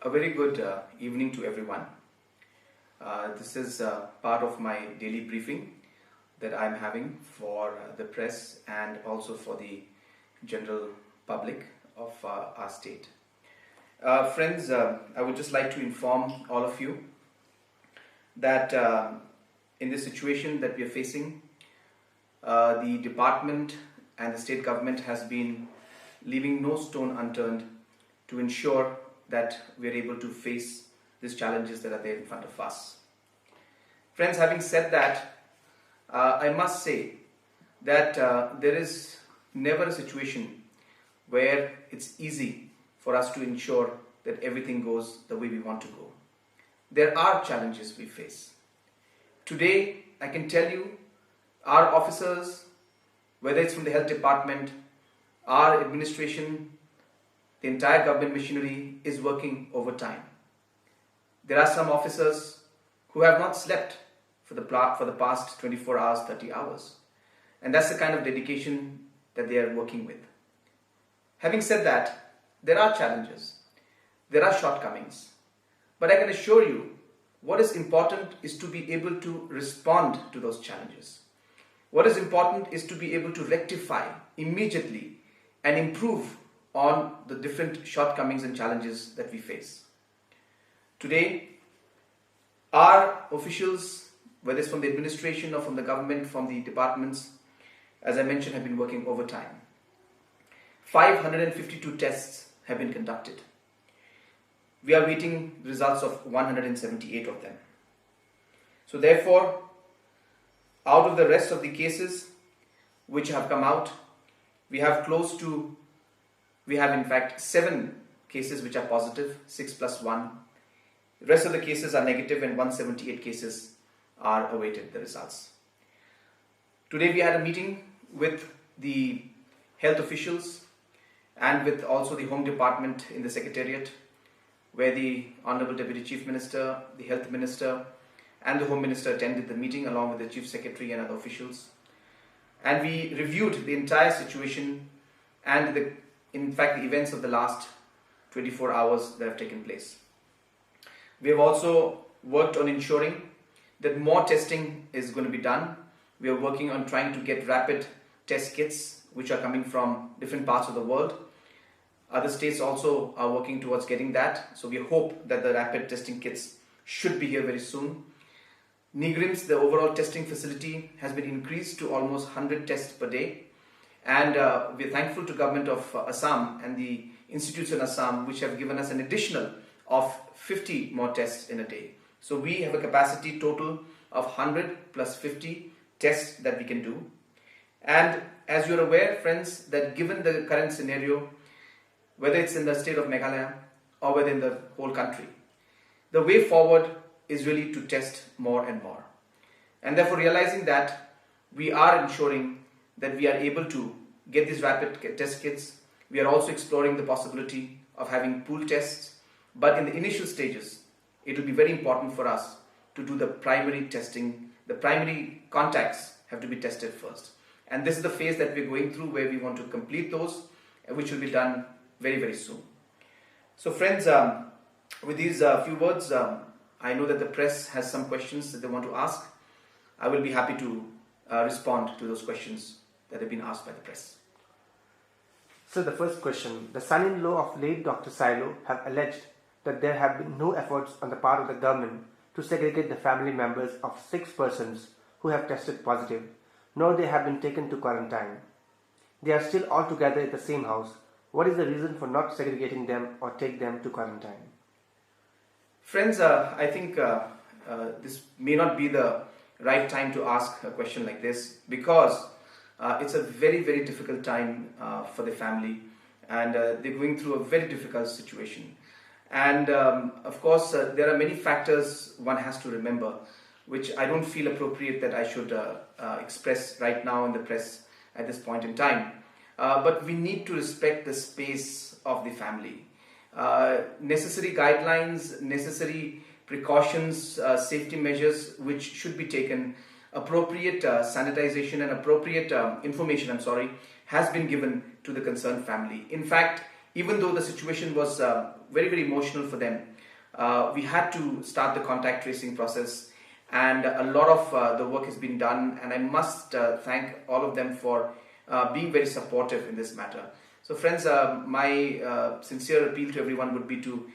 A very good evening to everyone. This is part of my daily briefing that I'm having for the press and also for the general public of our state. Friends, I would just like to inform all of you that in this situation that we are facing, the department and the state government has been leaving no stone unturned to ensure that we are able to face these challenges that are there in front of us. Friends, having said that, I must say that there is never a situation where it's easy for us to ensure that everything goes the way we want to go. There are challenges we face. Today, I can tell you, our officers, whether it's from the health department, our administration, the entire government machinery is working overtime. There are some officers who have not slept for the past 24 hours, 30 hours. And that's the kind of dedication that they are working with. Having said that, there are challenges, there are shortcomings. But I can assure you, what is important is to be able to respond to those challenges. What is important is to be able to rectify immediately and improve on the different shortcomings and challenges that we face. Today, our officials, whether it's from the administration or from the government, from the departments, as I mentioned, have been working overtime. 552 tests have been conducted. We are waiting the results of 178 of them. So therefore, out of the rest of the cases which have come out, we have in fact 7 cases which are positive, 6 plus 1. The rest of the cases are negative and 178 cases are awaited the results. Today we had a meeting with the health officials and with also the Home Department in the Secretariat, where the Honorable Deputy Chief Minister, the Health Minister and the Home Minister attended the meeting along with the Chief Secretary and other officials. And we reviewed the entire situation and the events of the last 24 hours that have taken place. We have also worked on ensuring that more testing is going to be done. We are working on trying to get rapid test kits which are coming from different parts of the world. Other states also are working towards getting that. So we hope that the rapid testing kits should be here very soon. NIGRIMS, the overall testing facility, has been increased to almost 100 tests per day. And we're thankful to Government of Assam and the institutes in Assam which have given us an additional of 50 more tests in a day. So we have a capacity total of 100 plus 50 tests that we can do. And as you're aware, friends, that given the current scenario, whether it's in the state of Meghalaya or whether in the whole country, the way forward is really to test more and more. And therefore, realizing that, we are ensuring that we are able to get these rapid test kits. We are also exploring the possibility of having pool tests. But in the initial stages, it will be very important for us to do the primary testing. The primary contacts have to be tested first. And this is the phase that we're going through, where we want to complete those, which will be done very, very soon. So friends, with these few words, I know that the press has some questions that they want to ask. I will be happy to respond to those questions that have been asked by the press. So the first question, the son-in-law of late Dr. Silo have alleged that there have been no efforts on the part of the government to segregate the family members of 6 persons who have tested positive, nor they have been taken to quarantine. They are still all together in the same house. What is the reason for not segregating them or take them to quarantine? Friends, I think this may not be the right time to ask a question like this, because it's a very, very difficult time for the family, and they're going through a very difficult situation. And of course, there are many factors one has to remember, which I don't feel appropriate that I should express right now in the press at this point in time. But we need to respect the space of the family. Necessary guidelines, necessary precautions, safety measures which should be taken, appropriate sanitization and appropriate information, has been given to the concerned family. In fact, even though the situation was very, very emotional for them. We had to start the contact tracing process, and a lot of the work has been done, and I must thank all of them for being very supportive in this matter. So friends, my sincere appeal to everyone would be to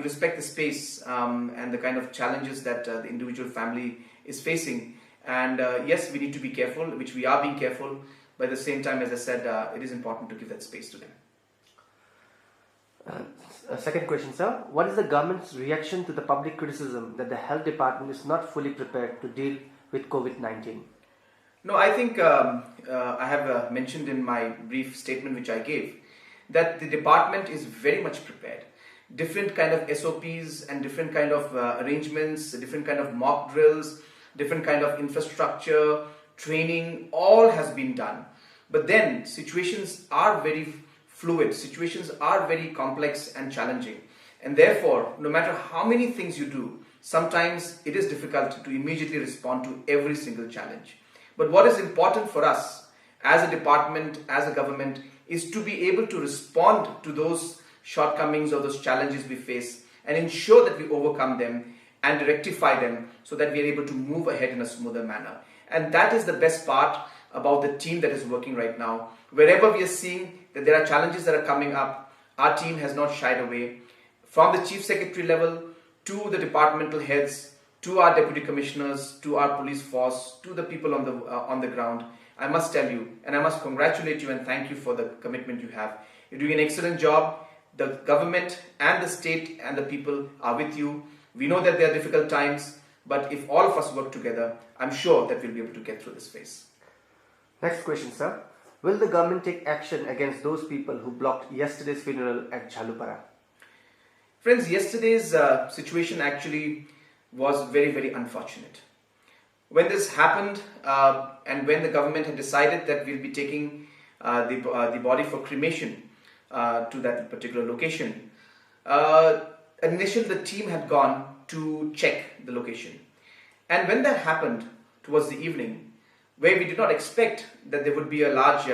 respect the space and the kind of challenges that the individual family is facing. And yes, we need to be careful, which we are being careful, but at the same time, as I said, it is important to give that space to them. Second question, sir. What is the government's reaction to the public criticism that the health department is not fully prepared to deal with COVID-19? No, I think I have mentioned in my brief statement which I gave that the department is very much prepared. Different kind of SOPs and different kind of arrangements, different kind of mock drills, different kind of infrastructure, training, all has been done. But then situations are very fluid, situations are very complex and challenging. And therefore, no matter how many things you do, sometimes it is difficult to immediately respond to every single challenge. But what is important for us as a department, as a government, is to be able to respond to those shortcomings or those challenges we face and ensure that we overcome them and rectify them so that we are able to move ahead in a smoother manner. And that is the best part about the team that is working right now. Wherever we are seeing that there are challenges that are coming up, our team has not shied away. From the chief secretary level to the departmental heads, to our deputy commissioners, to our police force, to the people on the ground, I must tell you, and I must congratulate you and thank you for the commitment you have. You're doing an excellent job. The government and the state and the people are with you. We know that there are difficult times, but if all of us work together, I'm sure that we'll be able to get through this phase. Next question, sir. Will the government take action against those people who blocked yesterday's funeral at Jhalupara? Friends, yesterday's situation actually was very, very unfortunate. When this happened and when the government had decided that we'll be taking the body for cremation to that particular location, initially the team had gone to check the location. And when that happened towards the evening, where we did not expect that there would be a large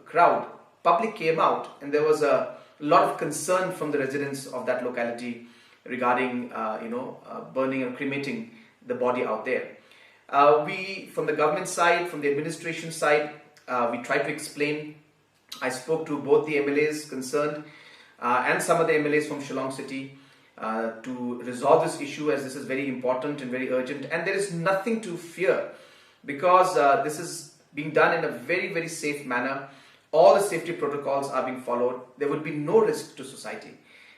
crowd, public came out and there was a lot of concern from the residents of that locality regarding burning or cremating the body out there. We, from the government side, from the administration side, we tried to explain. I spoke to both the MLAs concerned and some of the MLAs from Shillong City to resolve this issue, as this is very important and very urgent, and there is nothing to fear because this is being done in a very, very safe manner. All the safety protocols are being followed. There would be no risk to society,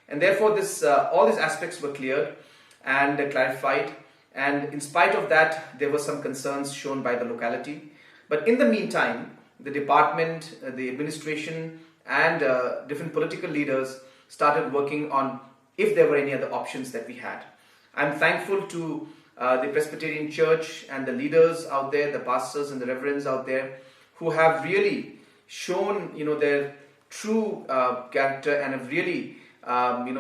and therefore all these aspects were cleared and clarified. And in spite of that, there were some concerns shown by the locality. But in the meantime, the department, the administration and different political leaders started working on if there were any other options that we had. I'm thankful to the Presbyterian Church and the leaders out there, the pastors and the reverends out there, who have really shown their true character and have really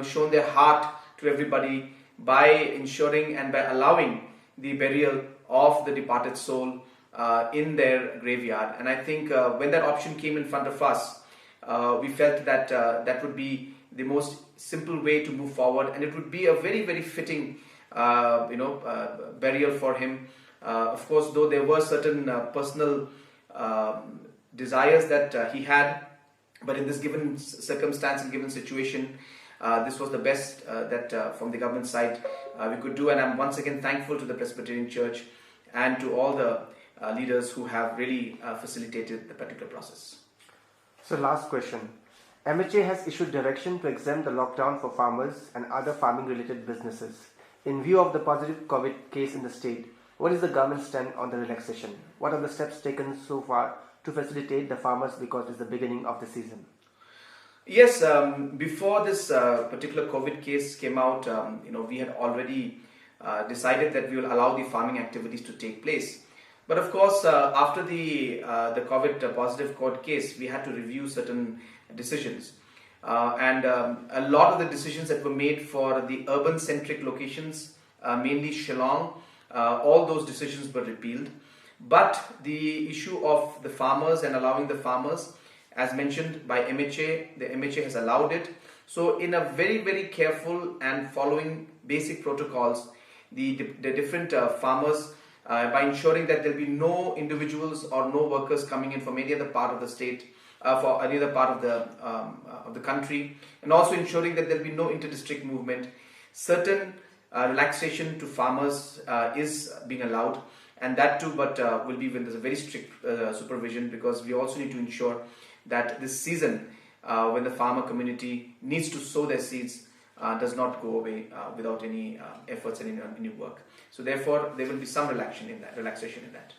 shown their heart to everybody by ensuring and by allowing the burial of the departed soul in their graveyard. And I think when that option came in front of us, we felt that that would be the most simple way to move forward, and it would be a very, very fitting burial for him. Of course, though there were certain personal desires that he had, but in this given circumstance and given situation, this was the best that from the government side we could do. And I'm once again thankful to the Presbyterian Church and to all the leaders who have really facilitated the particular process. So last question. MHA has issued direction to exempt the lockdown for farmers and other farming related businesses. In view of the positive COVID case in the state, what is the government's stand on the relaxation? What are the steps taken so far to facilitate the farmers because it's the beginning of the season? Yes, before this particular COVID case came out, we had already decided that we will allow the farming activities to take place. But of course, after the COVID positive court case, we had to review certain decisions. And a lot of the decisions that were made for the urban-centric locations, mainly Shillong, all those decisions were repealed. But the issue of the farmers and allowing the farmers, as mentioned by MHA, the MHA has allowed it. So in a very careful and following basic protocols, the different farmers, by ensuring that there will be no individuals or no workers coming in from any other part of the state, for any other part of the country, and also ensuring that there will be no inter-district movement. Certain relaxation to farmers is being allowed, and that too, but will be when there's a very strict supervision, because we also need to ensure that this season, when the farmer community needs to sow their seeds, does not go away without any efforts and any work. So therefore, there will be some relaxation in that.